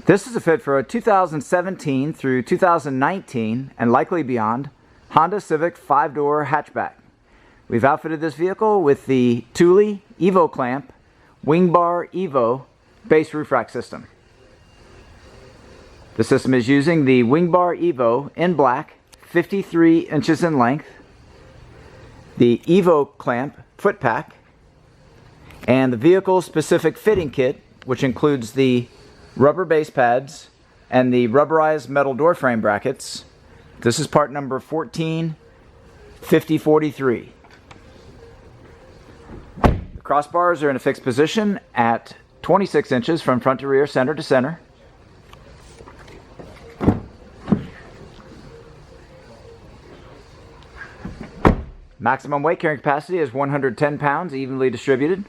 This is a fit for a 2017 through 2019 and likely beyond Honda Civic 5-door hatchback. We've outfitted this vehicle with the Thule EVO clamp WingBar Evo base roof rack system. The system is using the WingBar Evo in black, 53 inches in length, the Evo clamp foot pack, and the vehicle specific fitting kit, which includes the rubber base pads and the rubberized metal door frame brackets. This is part number 145043. The crossbars are in a fixed position at 26 inches from front to rear, center to center. Maximum weight carrying capacity is 110 pounds, evenly distributed.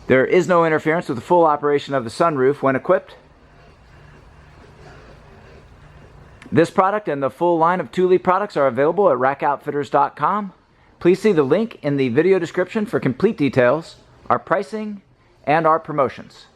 There is no interference with the full operation of the sunroof when equipped. This product and the full line of Thule products are available at rackoutfitters.com. Please see the link in the video description for complete details, our pricing, and our promotions.